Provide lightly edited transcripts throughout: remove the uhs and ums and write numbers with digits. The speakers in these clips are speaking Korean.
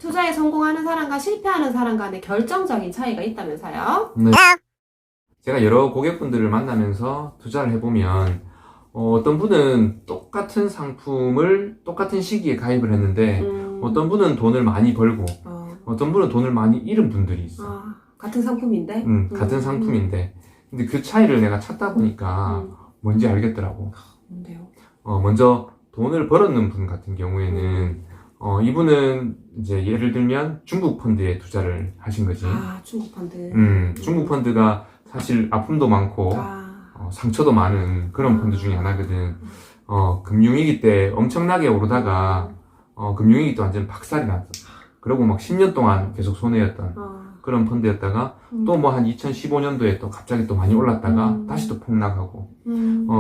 투자에 성공하는 사람과 실패하는 사람 간의 결정적인 차이가 있다면서요? 네. 제가 여러 고객분들을 만나면서 투자를 해보면 어떤 분은 똑같은 상품을 똑같은 시기에 가입을 했는데 어떤 분은 돈을 많이 벌고 어떤 분은 돈을 많이 잃은 분들이 있어. 같은 상품인데? 같은 상품인데 근데 그 차이를 내가 찾다 보니까 뭔지 알겠더라고. 뭔데요? 먼저 돈을 벌었는 분 같은 경우에는 이분은 이제 예를 들면 중국 펀드에 투자를 하신 거지. 중국 펀드. 중국 펀드가 사실 아픔도 많고 상처도 많은 그런 펀드 중에 하나거든. 금융위기 때 엄청나게 오르다가 금융위기 때 완전 박살이 났어. 그리고 막 10년 동안 계속 손해였던 그런 펀드였다가 또 뭐 한 2015년도에 또 갑자기 또 많이 올랐다가 다시 또 폭락하고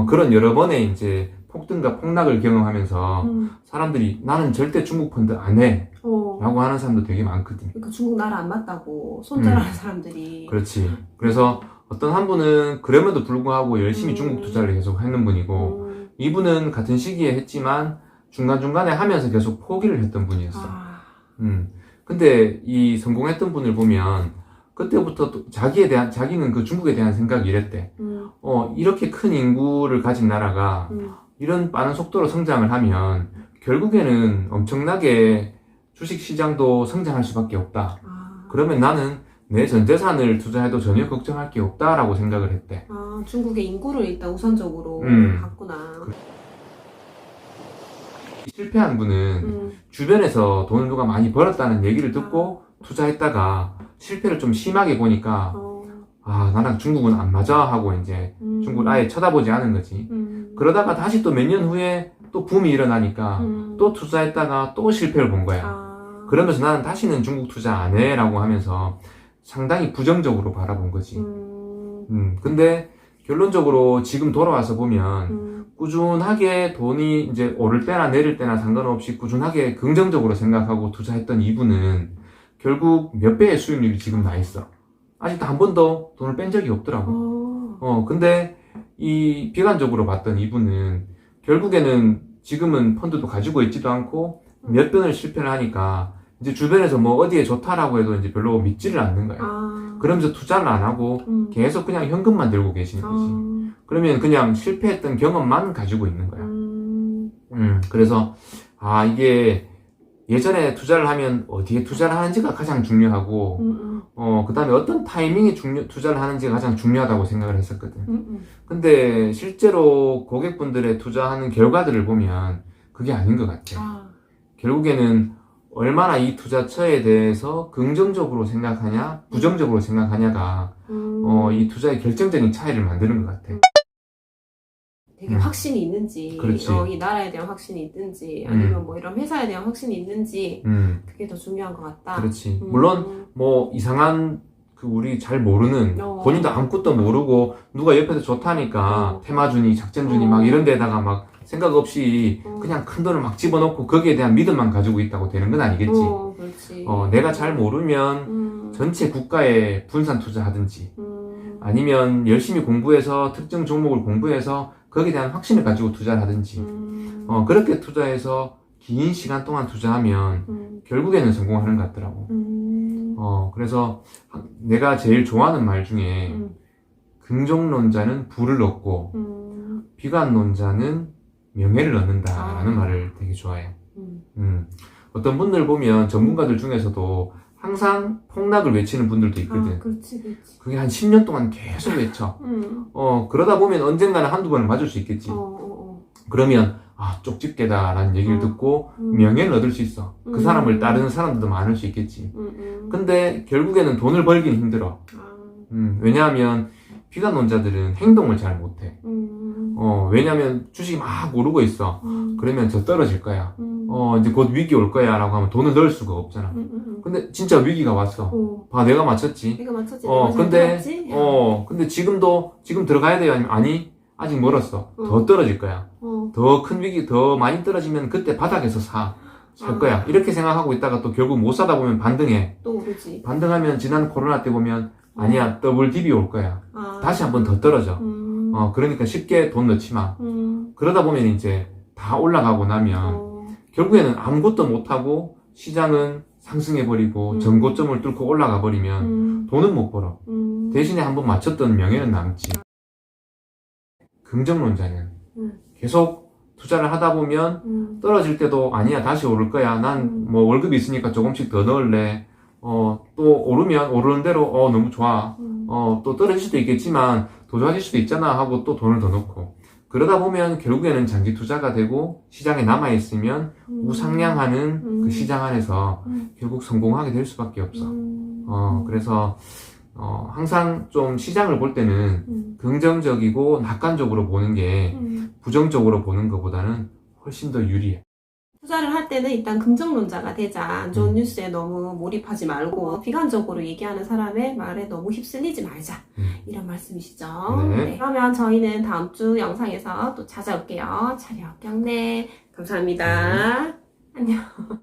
그런 여러 번의 이제 폭등과 폭락을 경험하면서 사람들이 나는 절대 중국 펀드 안 해 라고 하는 사람도 되게 많거든. 그러니까 중국 나라 안 맞다고 손절하는 사람들이. 그렇지. 그래서 어떤 한 분은 그럼에도 불구하고 열심히 중국 투자를 계속 했는 분이고 이분은 같은 시기에 했지만 중간중간에 하면서 계속 포기를 했던 분이었어. 근데 이 성공했던 분을 보면 그때부터 또 자기는 그 중국에 대한 생각이 이랬대. 이렇게 큰 인구를 가진 나라가 이런 빠른 속도로 성장을 하면 결국에는 엄청나게 주식시장도 성장할 수밖에 없다. 그러면 나는 내 전 재산을 투자해도 전혀 걱정할 게 없다라고 생각을 했대. 중국의 인구를 일단 우선적으로 봤구나. 실패한 분은 주변에서 돈을 누가 많이 벌었다는 얘기를 듣고 투자했다가 실패를 좀 심하게 보니까 나랑 중국은 안 맞아 하고 이제 중국을 아예 쳐다보지 않은 거지. 그러다가 다시 또 몇 년 후에 또 붐이 일어나니까 또 투자했다가 또 실패를 본 거야. 그러면서 나는 다시는 중국 투자 안 해 라고 하면서 상당히 부정적으로 바라본 거지. 근데 결론적으로 지금 돌아와서 보면 꾸준하게 돈이 이제 오를 때나 내릴 때나 상관없이 꾸준하게 긍정적으로 생각하고 투자했던 이분은 결국 몇 배의 수익률이 지금 나 있어. 아직도 한 번도 돈을 뺀 적이 없더라고. 근데 이 비관적으로 봤던 이분은 결국에는 지금은 펀드도 가지고 있지도 않고 몇 번을 실패를 하니까 이제 주변에서 뭐 어디에 좋다라고 해도 이제 별로 믿지를 않는 거야. 그러면서 투자를 안 하고 계속 그냥 현금만 들고 계시는 거지. 그러면 그냥 실패했던 경험만 가지고 있는 거야. 그래서 이게 예전에 투자를 하면 어디에 투자를 하는지가 가장 중요하고 그 다음에 어떤 타이밍에 투자를 하는지가 가장 중요하다고 생각을 했었거든. 근데 실제로 고객분들의 투자하는 결과들을 보면 그게 아닌 것 같아. 결국에는 얼마나 이 투자처에 대해서 긍정적으로 생각하냐 부정적으로 생각하냐가 이 투자의 결정적인 차이를 만드는 것 같아. 되게 확신이 있는지, 이 나라에 대한 확신이 있는지, 아니면 뭐 이런 회사에 대한 확신이 있는지, 그게 더 중요한 것 같다. 그렇지. 물론 뭐 이상한 우리 잘 모르는 본인도 아무것도 모르고 누가 옆에서 좋다니까 테마주니 작전주니 막 이런 데다가 막 생각 없이 그냥 큰 돈을 막 집어넣고 거기에 대한 믿음만 가지고 있다고 되는 건 아니겠지. 그렇지. 내가 잘 모르면 전체 국가에 분산 투자하든지 아니면 열심히 공부해서 특정 종목을 공부해서 거기에 대한 확신을 가지고 투자를 하든지 그렇게 투자해서 긴 시간 동안 투자하면 결국에는 성공하는 것 같더라고. 그래서 내가 제일 좋아하는 말 중에 긍정론자는 부를 얻고 비관론자는 명예를 얻는다라는 말을 되게 좋아해. 어떤 분들 보면 전문가들 중에서도 항상 폭락을 외치는 분들도 있거든. 그렇지. 그게 한 10년 동안 계속 외쳐. 그러다 보면 언젠가는 한두 번은 맞을 수 있겠지. 그러면 쪽집게다라는 얘기를 듣고 명예를 얻을 수 있어. 그 사람을 따르는 사람들도 많을 수 있겠지. 근데 결국에는 돈을 벌긴 힘들어. 왜냐하면 비관론자들은 행동을 잘 못해. 왜냐하면 주식이 막 오르고 있어. 그러면 저 떨어질 거야. 이제 곧 위기 올 거야 라고 하면 돈을 넣을 수가 없잖아. 근데 진짜 위기가 왔어. 내가 맞췄지. 근데 지금 들어가야 돼요? 아니 아직 멀었어. 더 떨어질 거야. 더 큰 위기, 더 많이 떨어지면 그때 바닥에서 살 거야. 이렇게 생각하고 있다가 또 결국 못 사다 보면 반등해. 또 오르지. 반등하면 지난 코로나 때 보면 아니야, 더블 딥이 올 거야. 다시 한번 더 떨어져. 그러니까 쉽게 돈 넣지 마. 그러다 보면 이제 다 올라가고 나면 결국에는 아무것도 못하고 시장은 상승해버리고 전고점을 뚫고 올라가 버리면 돈은 못 벌어. 대신에 한번 맞췄던 명예는 남지. 긍정론자는 계속 투자를 하다 보면 떨어질 때도 아니야 다시 오를 거야. 난 뭐 월급이 있으니까 조금씩 더 넣을래. 또 오르면 오르는 대로 너무 좋아. 또 떨어질 수도 있겠지만 더 좋아질 수도 있잖아 하고 또 돈을 더 넣고. 그러다 보면 결국에는 장기 투자가 되고 시장에 남아있으면 우상향하는 그 시장 안에서 결국 성공하게 될 수밖에 없어. 그래서 항상 좀 시장을 볼 때는 긍정적이고 낙관적으로 보는 게 부정적으로 보는 것보다는 훨씬 더 유리해. 투자를 할 때는 일단 긍정론자가 되자. 안 좋은 뉴스에 너무 몰입하지 말고 비관적으로 얘기하는 사람의 말에 너무 휩쓸리지 말자. 이런 말씀이시죠. 네. 네. 그러면 저희는 다음 주 영상에서 또 찾아올게요. 차력 경례 감사합니다. 안녕.